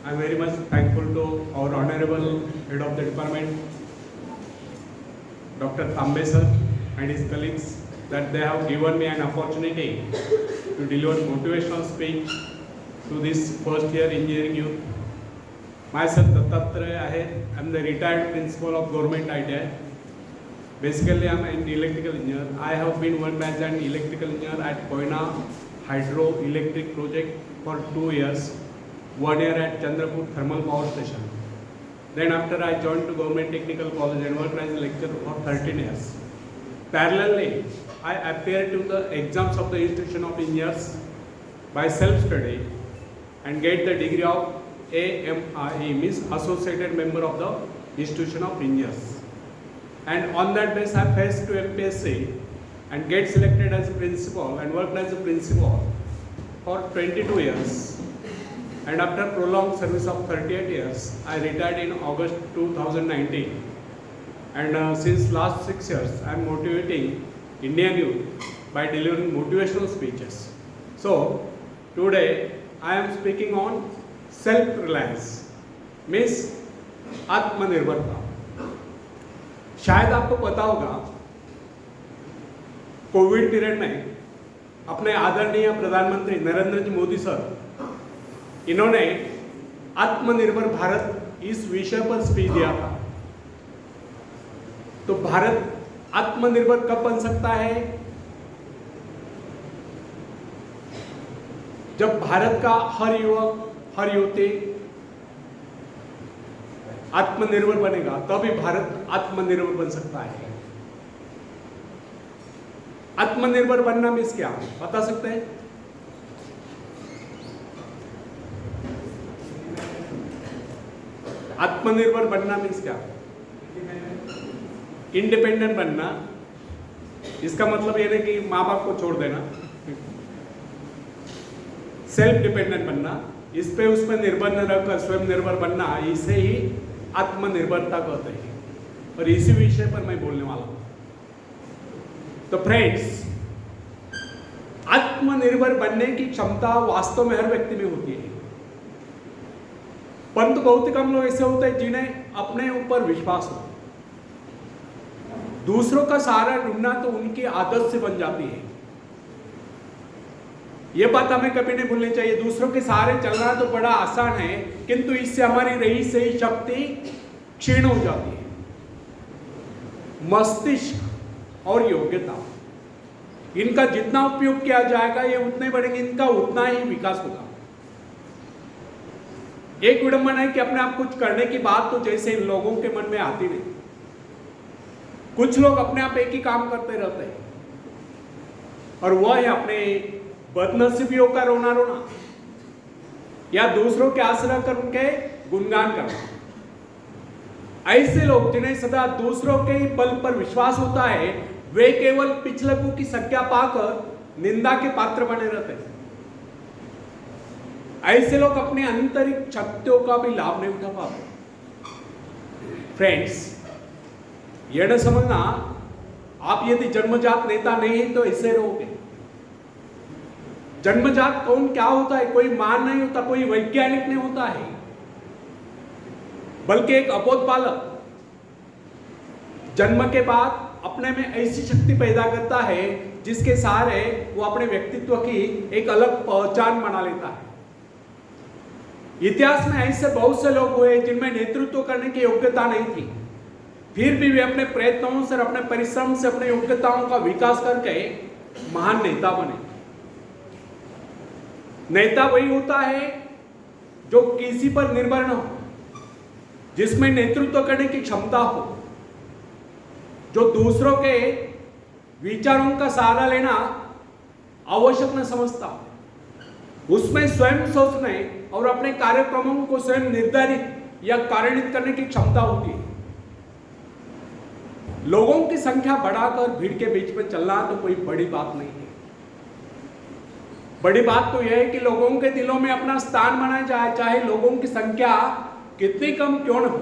I am very much thankful to our Honorable Head of the Department, Dr. Tambe sir and his colleagues, that they have given me an opportunity to deliver motivational speech to this first year engineering youth. Myself Dattatreya Ahir, I am the retired principal of Government ITI. Basically, I am an electrical engineer. I have been worked as an electrical engineer at Koina Hydroelectric project for 2 years, 1 year at Chandrapur Thermal Power Station. Then after I joined to Government Technical College and worked as a lecturer for 13 years. Parallelly, I appeared to the exams of the Institution of Engineers by self-study and get the degree of AMIE, means Associated Member of the Institution of Engineers. And on that basis, I faced to MPSC and get selected as a principal and worked as a principal for 22 years. And after prolonged service of 38 years, I retired in August 2019. And since last 6 years, I am motivating Indian youth by delivering motivational speeches. So today I am speaking on self-reliance, means आत्मनिर्भरता. शायद आपको पता होगा, Covid period में अपने आदरणीय प्रधानमंत्री नरेंद्र जी Modi sir, इन्होंने आत्मनिर्भर भारत इस विषय पर स्पीच दिया था. तो भारत आत्मनिर्भर कब बन सकता है? जब भारत का हर युवक, हर युवती आत्मनिर्भर बनेगा, तभी भारत आत्मनिर्भर बन सकता है. आत्मनिर्भर बनना मीन्स क्या, बता सकते हैं? आत्मनिर्भर बनना मीन्स क्या? इंडिपेंडेंट बनना. इसका मतलब ये नहीं कि माँ बाप को छोड़ देना. सेल्फ डिपेंडेंट बनना, इस पे उस पे निर्भर न रहकर स्वयं निर्भर बनना, इसे ही आत्मनिर्भरता कहते हैं. और इसी विषय पर मैं बोलने वाला हूं. तो फ्रेंड्स, आत्मनिर्भर बनने की क्षमता वास्तव में हर व्यक्ति में होती है, परंतु बहुत कम लोग ऐसे होते हैं जिन्हें अपने ऊपर विश्वास हो. दूसरों का सहारा ढूंढना तो उनकी आदत से बन जाती है. यह बात हमें कभी नहीं भूलनी चाहिए. दूसरों के सहारे चलना तो बड़ा आसान है, किंतु इससे हमारी रही सही शक्ति क्षीण हो जाती है. मस्तिष्क और योग्यता, इनका जितना उपयोग किया जाएगा ये उतने बढ़ेंगे, इनका उतना ही विकास होगा. एक विडंबना है कि अपने आप कुछ करने की बात तो जैसे इन लोगों के मन में आती नहीं. कुछ लोग अपने आप एक ही काम करते रहते हैं, और वह है अपने बदनसीबियों का रोना रोना या दूसरों के आश्रय कर उनके गुणगान करना. ऐसे लोग जिन्हें सदा दूसरों के ही बल पर विश्वास होता है, वे केवल पिछलकों की संख्या पाकर निंदा के पात्र बने रहते हैं. ऐसे लोग अपने आंतरिक शक्तियों का भी लाभ नहीं उठा पाते. फ्रेंड्स, यह न समझना आप यदि जन्मजात नेता नहीं है तो ऐसे रहोगे. जन्मजात कौन क्या होता है? कोई मान नहीं होता, कोई वैज्ञानिक नहीं होता है, बल्कि एक अबोध बालक जन्म के बाद अपने में ऐसी शक्ति पैदा करता है जिसके सहारे वो अपने व्यक्तित्व की एक अलग पहचान बना लेता है. इतिहास में ऐसे बहुत से लोग हुए जिनमें नेतृत्व करने की योग्यता नहीं थी, फिर भी वे अपने प्रयत्नों से, अपने परिश्रम से, अपने योग्यताओं का विकास करके महान नेता बने. नेता वही होता है जो किसी पर निर्भर न हो, जिसमें नेतृत्व करने की क्षमता हो, जो दूसरों के विचारों का सहारा लेना आवश्यक न समझता, उसमें स्वयं सोचने और अपने कार्यक्रमों को स्वयं निर्धारित या कार्यान्वित करने की क्षमता होती है. लोगों की संख्या बढ़ाकर भीड़ के बीच में चलना तो कोई बड़ी बात नहीं है. बड़ी बात तो यह है कि लोगों के दिलों में अपना स्थान बनाया जाए, चाहे लोगों की संख्या कितनी कम क्यों न हो.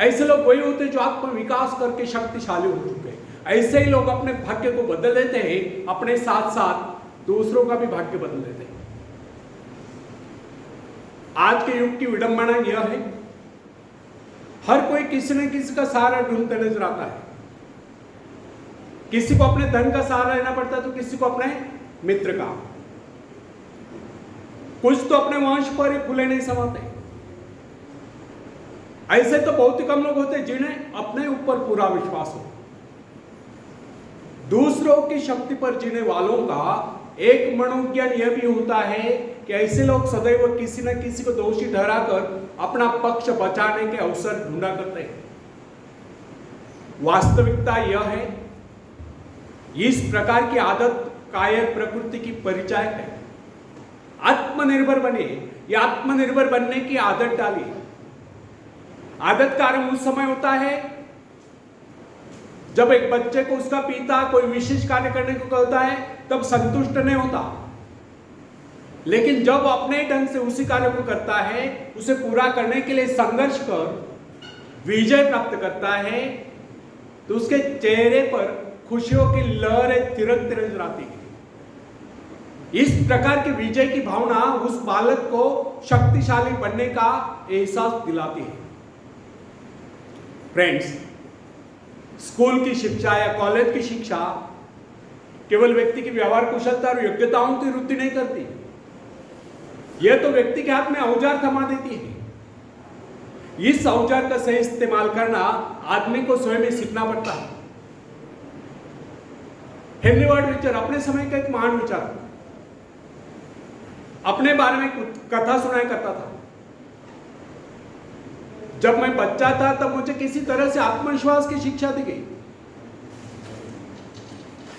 ऐसे लोग वही होते जो आत्म विकास करके शक्तिशाली हो चुके हैं. ऐसे ही लोग अपने भाग्य को बदल देते हैं, अपने साथ साथ दूसरों का भी भाग्य बदल देते हैं. आज के युग की विडंबना यह है, हर कोई किसी न किसी का सहारा ढूंढते नजर आता है। किसी को अपने धन का सहारा लेना पड़ता है तो किसी को अपने मित्र का। कुछ तो अपने वंश पर ही फूले नहीं समाते। ऐसे तो बहुत ही कम लोग होते जिन्हें अपने ऊपर पूरा विश्वास हो। दूसरों की शक्ति पर जीने वालों का एक मनोज्ञान यह भी होता है कि ऐसे लोग सदैव किसी न किसी को दोषी ठहराकर अपना पक्ष बचाने के अवसर ढूंढा करते हैं। वास्तविकता यह है, इस प्रकार की आदत कायर प्रकृति की परिचायक है। आत्मनिर्भर बने या आत्मनिर्भर बनने की आदत डालिए। आदत का आरंभ उस समय होता है जब एक बच्चे को उसका पिता कोई विशेष कार्य करने को कहता है तब संतुष्ट नहीं होता, लेकिन जब अपने ढंग से उसी कार्य को करता है, उसे पूरा करने के लिए संघर्ष कर विजय प्राप्त करता है, तो उसके चेहरे पर खुशियों की लहरें तिरकती नजर आती है। इस प्रकार की विजय की भावना उस बालक को शक्तिशाली बनने का एहसास दिलाती है। फ्रेंड्स, स्कूल की शिक्षा या कॉलेज की शिक्षा केवल व्यक्ति की व्यवहार कुशलता और योग्यताओं की वृद्धि नहीं करती, यह तो व्यक्ति के हाथ में औजार थमा देती है। इस औजार का सही इस्तेमाल करना आदमी को स्वयं ही सीखना पड़ता है। हेनरी वर्ड विचर अपने समय का एक महान विचारक, अपने बारे में कथा सुनाया करता था। जब मैं बच्चा था तब मुझे किसी तरह से आत्मविश्वास की शिक्षा दी गई।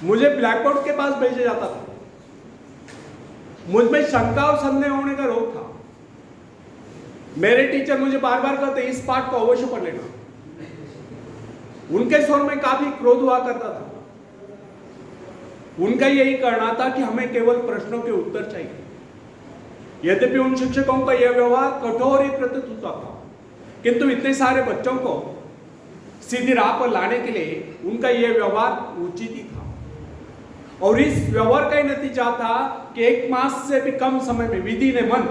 मुझे ब्लैक बोर्ड के पास भेजा जाता था। मुझ में शंका और संदेह होने का रोग था। मेरे टीचर मुझे बार बार कहते, इस पाठ को अवश्य पढ़ लेना। उनके स्वर में काफी क्रोध हुआ करता था। उनका यही कहना था कि हमें केवल प्रश्नों के उत्तर चाहिए। यद्यपि उन शिक्षकों का यह व्यवहार कठोर ही प्रतीत होता था, किंतु इतने सारे बच्चों को सीधी राह पर लाने के लिए उनका यह व्यवहार उचित ही था। और इस व्यवहार का ही नतीजा था कि 1 मास से भी कम समय में विधि ने मन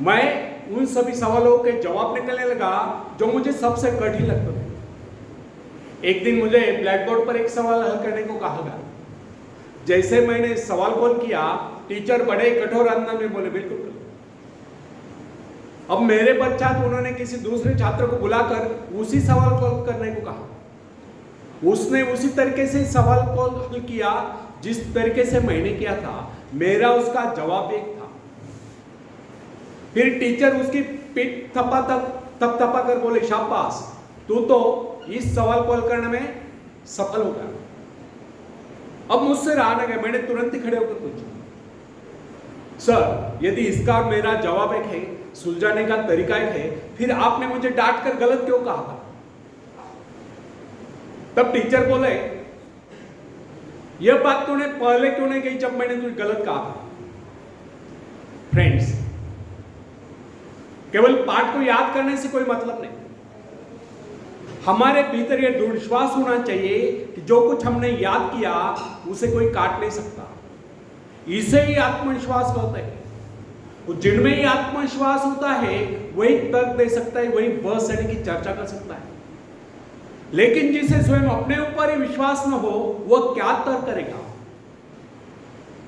मैं उन सभी सवालों के जवाब निकलने लगा जो मुझे सबसे कठिन लगते थे। एक दिन मुझे ब्लैक बोर्ड पर एक सवाल हल करने को कहा गया। जैसे मैंने सवाल कॉल किया, टीचर बड़े कठोर अंदाज में बोले, बिल्कुल। अब मेरे पश्चात उन्होंने किसी दूसरे छात्र को बुलाकर उसी सवाल को हल करने को कहा। उसने उसी तरीके से सवाल को हल किया जिस तरीके से मैंने किया था। मेरा उसका जवाब एक था। फिर टीचर उसकी पीठ थपथपा कर बोले, शाबाश, तू तो इस सवाल को हल करने में सफल हो गया। अब मुझसे रहा न गया, मैंने तुरंत ही खड़े होकर पूछा, सर, यदि इसका मेरा जवाब एक है, सुलझाने का तरीका एक है, फिर आपने मुझे डांट कर गलत क्यों कहा था? तब टीचर बोले, यह बात तूने पहले क्यों नहीं कही जब मैंने तुझे गलत कहा था? फ्रेंड्स, केवल पाठ को याद करने से कोई मतलब नहीं। हमारे भीतर यह दृढ़ विश्वास होना चाहिए कि जो कुछ हमने याद किया उसे कोई काट नहीं सकता। इसे ही आत्मविश्वास कहते हैं। जिनमें ही आत्मविश्वास होता है वही तर्क दे सकता है, वही बहस यानी की चर्चा कर सकता है। लेकिन जिसे स्वयं अपने ऊपर ही विश्वास न हो, वह क्या तर्क करेगा?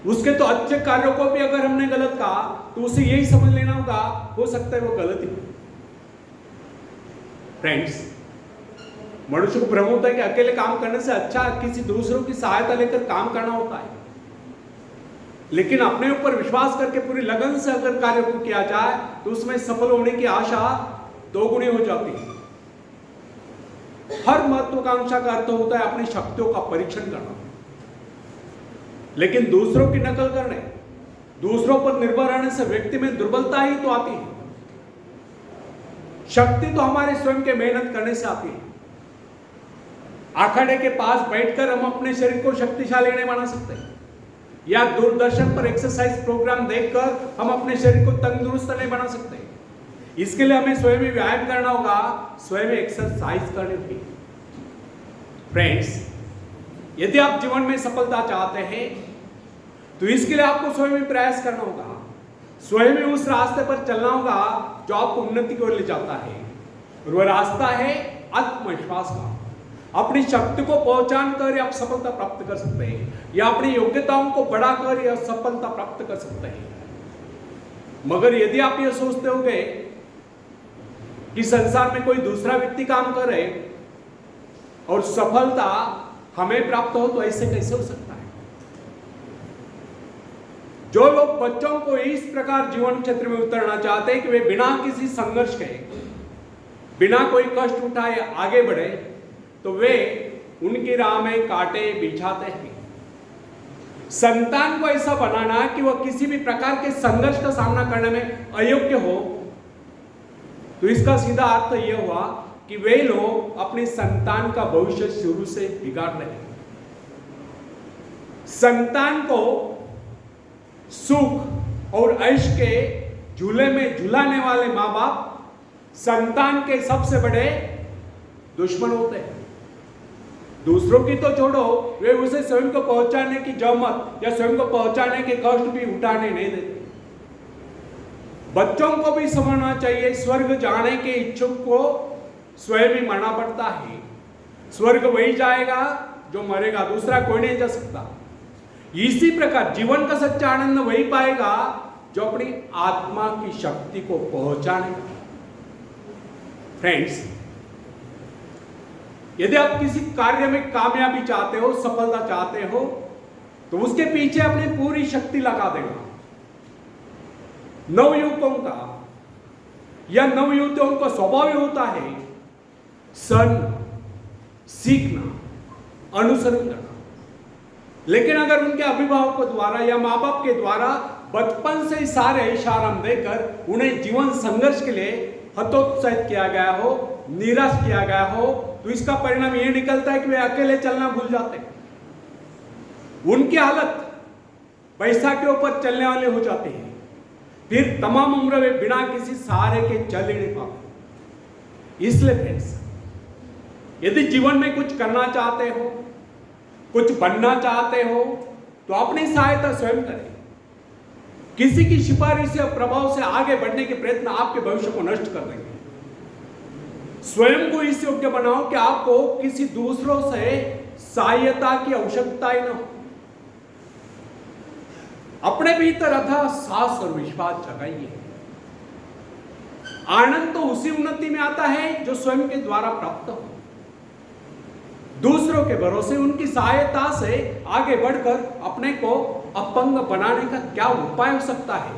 उसके तो अच्छे कार्यों को भी अगर हमने गलत कहा तो उसे यही समझ लेना होगा, हो सकता है वो गलत ही हो। फ्रेंड्स, मनुष्य को भ्रम होता है कि अकेले काम करने से अच्छा किसी दूसरों की सहायता लेकर काम करना होता है। लेकिन अपने ऊपर विश्वास करके पूरी लगन से अगर कार्य को किया जाए तो उसमें सफल होने की आशा दोगुनी हो जाती है। हर महत्वाकांक्षा का अर्थ होता है अपनी शक्तियों का परीक्षण करना, लेकिन दूसरों की नकल करने, दूसरों पर निर्भर रहने से व्यक्ति में दुर्बलता ही तो आती है। शक्ति तो हमारे स्वयं के मेहनत करने से आती है। अखाड़े के पास बैठकर हम अपने शरीर को शक्तिशाली नहीं बना सकते, या दूरदर्शन पर एक्सरसाइज प्रोग्राम देखकर हम अपने शरीर को तंदुरुस्त नहीं बना सकते। इसके लिए हमें स्वयं ही व्यायाम करना होगा, स्वयं एक्सरसाइज करनी होगी। फ्रेंड्स, यदि आप जीवन में सफलता चाहते हैं तो इसके लिए आपको स्वयं ही प्रयास करना होगा। स्वयं ही उस रास्ते पर चलना होगा जो आपको उन्नति की ओर ले जाता है, और वह रास्ता है आत्मविश्वास का। अपनी शक्ति को पहचान कर आप सफलता प्राप्त कर सकते हैं, या अपनी योग्यताओं को बढ़ाकर यह सफलता प्राप्त कर सकते हैं। मगर यदि आप यह सोचते होंगे कि संसार में कोई दूसरा व्यक्ति काम करे और सफलता हमें प्राप्त हो, तो ऐसे कैसे हो सकता है? जो लोग बच्चों को इस प्रकार जीवन क्षेत्र में उतरना चाहते हैं कि वे बिना किसी संघर्ष के, बिना कोई कष्ट उठाए आगे बढ़े, तो वे उनकी राह में कांटे बिछाते हैं। संतान को ऐसा बनाना कि वह किसी भी प्रकार के संघर्ष का सामना करने में अयोग्य हो, तो इसका सीधा अर्थ यह हुआ कि वे लोग अपने संतान का भविष्य शुरू से बिगाड़ रहे हैं। संतान को सुख और ऐश के झूले में झुलाने वाले माँ बाप संतान के सबसे बड़े दुश्मन होते हैं। दूसरों की तो छोड़ो, वे उसे स्वयं को पहुंचाने की जहमत या स्वयं को पहुंचाने के कष्ट भी उठाने नहीं देते। बच्चों को भी समझना चाहिए, स्वर्ग जाने के इच्छुक को स्वयं ही मरना पड़ता है। स्वर्ग वही जाएगा जो मरेगा, दूसरा कोई नहीं जा सकता। इसी प्रकार जीवन का सच्चा आनंद वही पाएगा जो अपनी आत्मा की शक्ति को पहचानेगा। फ्रेंड्स, यदि आप किसी कार्य में कामयाबी चाहते हो, सफलता चाहते हो, तो उसके पीछे अपनी पूरी शक्ति लगा देना। नवयुवकों का या नवयुवतियों का स्वभाव होता है सहना, सीखना, अनुसरण करना। लेकिन अगर उनके अभिभावकों द्वारा या माँ बाप के द्वारा बचपन से ही सारे इशारा देकर उन्हें जीवन संघर्ष के लिए हतोत्साहित किया गया हो, निराश किया गया हो, तो इसका परिणाम यह निकलता है कि वे अकेले चलना भूल जाते हैं। उनकी हालत पैसा के ऊपर चलने वाले हो जाते हैं। फिर तमाम उम्र वे बिना किसी सहारे के चल ही नहीं पाते। इसलिए फ्रेंड्स, यदि जीवन में कुछ करना चाहते हो, कुछ बनना चाहते हो, तो अपनी सहायता स्वयं करें। किसी की सिफारिश या प्रभाव से आगे बढ़ने के प्रयत्न आपके भविष्य को नष्ट कर देंगे। स्वयं को इस योग्य बनाओ कि आपको किसी दूसरों से सहायता की आवश्यकता ही न हो। अपने भीतर अथाह साहस और विश्वास जगाइए। आनंद तो उसी उन्नति में आता है जो स्वयं के द्वारा प्राप्त हो। दूसरों के भरोसे उनकी सहायता से आगे बढ़कर अपने को अपंग बनाने का क्या उपाय हो सकता है?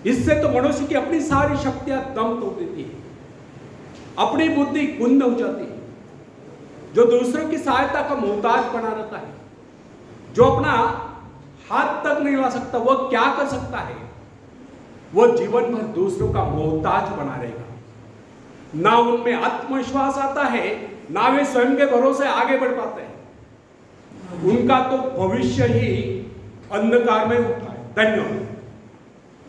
इससे तो मनुष्य की अपनी सारी शक्तियां दम तोड़ देती है, अपनी बुद्धि कुंद हो जाती है। जो दूसरों की सहायता का मोहताज बना रहता है, जो अपना हाथ तक नहीं ला सकता, वह क्या कर सकता है? वह जीवन भर दूसरों का मोहताज बना रहेगा। ना उनमें आत्मविश्वास आता है, ना वे स्वयं के भरोसे आगे बढ़ पाते हैं। उनका तो भविष्य ही अंधकार में होता है। धन्यवाद।